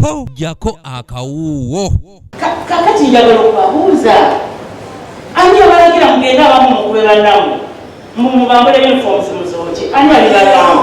ko jako akawuwo. Kakati njagala okubabuuza ani abalagira mugenda abamu mukubera namu mubambule uniforms muzoki ani alibalamu.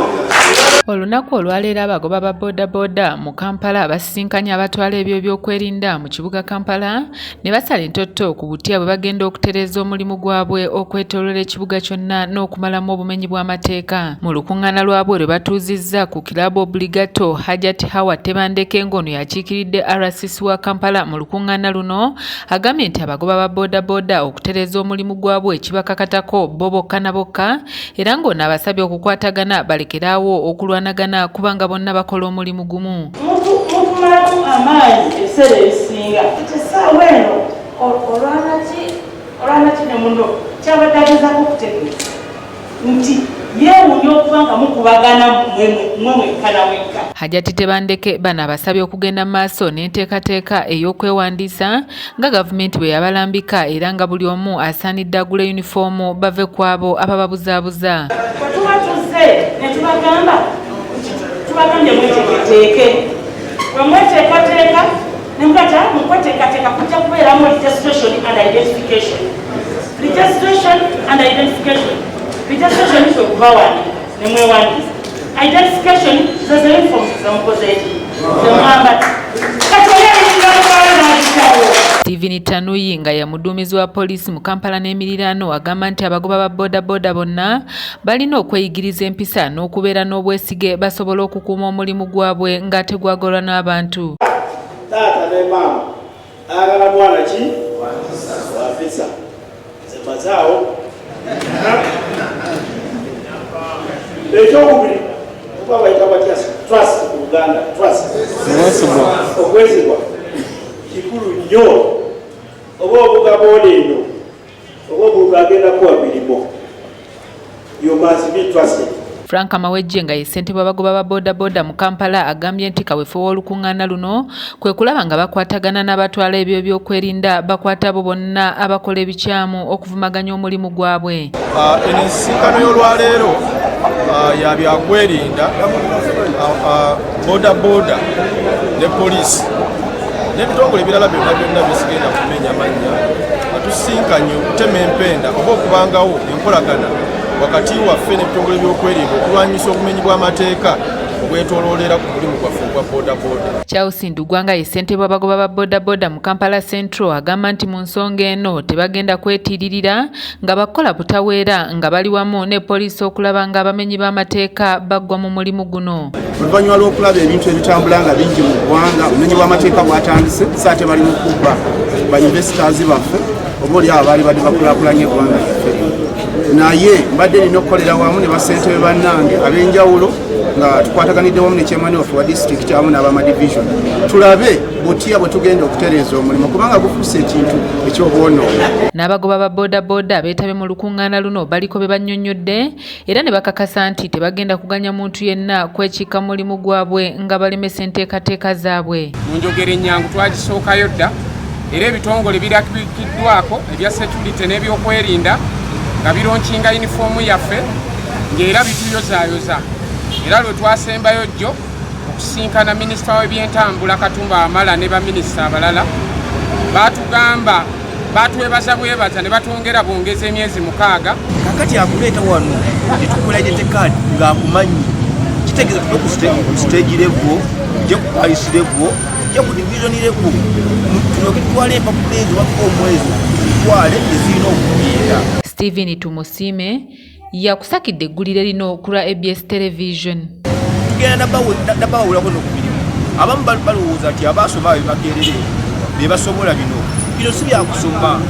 Olunaku olwaleero abagoba ba bodaboda mu Kampala basisinkanya abatwala ebyo by'okwerinda mu kibuga Kampala ne basala entoto ku butya bwe bagenda okutereeza omulimu gwabwe okwetooloola ekibuga kyonna n'okumalamu obumenyi bw'amateeka. Mu lukuŋŋaana lwabwe lwe batuuzizza ku kirabo obligato, Hajati Hawa Tebandeke ng'ono yakiikiridde RCC wa Kampala mu lukuŋŋaana luno agambye nti abagoba ba bodaboda okutereeza omulimu gwabwe kibakakatako bo bokka na bokka era ng'ono abasabye okukwatagana balekeraawo okulwanagana kubanga bonna bakola omulimu gumu. Mutumalamu amaanyi ebiseera ebisinga ekisaawa eno olwanaki ne muno kyabadde agezaako okutegeeza nti yeewuunya okuba nga mukubagana mmwe mwekka na mwekka. Hajati Tebandeke bano abasabye okugenda mu maaso n'enteekateeka ey'okwewandiisa nga gavumenti bwe yabalambika era nga buli omu asaanidde agula yunifoomu bave ku abo abababuzaabuza. Tuba tuzze ne tubagambye mweteeketeeke bwe mweteekateeka ne mugata mukweteekateeka kujja kubeeramu registration and identification. Registration and identification. Registration is ukubawani ne mwewandiisa. Identification zeze uniforms zamukozeeki zemwambala Steven Tanuyi nga ye muduumizi wa poliisi mu Kampala n'emiriraano agamba nti abagoba ba bodaboda bonna balina okweyigiriza empisa n'okubeera n'obwesige basobole okukuuma omulimu gwabwe ng'ate gwagolwa n'abantu. Taata ne maama ayagala mwana ki wafisa zemazaawo ekyokubiri kuba bayita batya trust ku Uganda. Trust okwezibwa kikulu nnyo. Oba obugabooda eno oba omuntu agenda kuwa mirimo you must be trusted. Frank Amawejje nga ye ssentebe w'abagoba ba bodaboda mu Kampala agambye nti kaweefube w'olukuŋŋaana luno kwe kulaba nga bakwatagana n'abatwala ebyo by'okwerinda bakwata abo bonna abakola ebikyamu okuvumaganya omulimu gwabwe. Eno ensisinkano y'olwaleero ya byakwerinda bodaboda ne poliisi n'ebitongole ebirala byonna bisigenda kumenya mannya atusinkanye okutema empenda oba okubangawo enkolagana wakati waffe n'ebitongole by'okwerinda okulwanyisa obumenyi bw'amateeka obwetooloolera ku mulimu gwaffe ogwa bodaboda. Charles Ndugwanga ye ssentebe w'abagoba ba bodaboda mu Kampala Central agamba nti mu nsonga eno tebagenda kwetiiririra nga bakola butaweera nga bali wamu ne poliisi okulaba nga abamenyi b'amateeka baggwa mu mulimu guno. Oluvannyuma lw'okulaba ebintu ebitambula nga bingi mu ggwanga obumenyi bw'amateeka bwatandise saa tebali mu kubba ba investors baffe oba oli abaali badde bakulaakulanya eggwanga lyaffe naye mbadde nina okukolera wamu ne bassentebe bannange ab'enjawulo nga tukwataganidde wamu ne chairman waffe wa district awamu n'abamadivision tulabe butya bwe tugenda okutereeza omulimu kubanga gufuuse ekintu eky'obwonoonyi. N'abagoba ba bodaboda beetabe mu lukuŋŋaana luno baliko be bannyonnyodde era ne bakakasa nti tebagenda kuganya muntu yenna kwekiika mu mulimu gwabwe nga balemesa enteekateeka zaabwe. Mu njogera ennyangu twagisookayo dda era ebitongole birakiddwako ebya security n'ebyokwerinda nga bironkinga yunifoomu yaffe ng'era bituyozaayoza era lwe twasembayo jjo okusinkana minisita w'ebyentambula Katumba Amala ne baminisita abalala baatugamba batwebaza bwebaza ne batwongera bongeza emyezi 6. Kakati akuleeta wano netukola identity card ng'akumanyi kitegeeza tuve ku stage level je ku police level je ku division level tulokitwala empapula ezo wako omwezi tutwale ezirina okubeera. Steven Tumusime yakusakidde eggulire lino ku lwa ABS Television. Tugenda nabawulako n'okumirimu abamu balowooza nti abaasoma bebagerere bebasobola bino si byakusoma.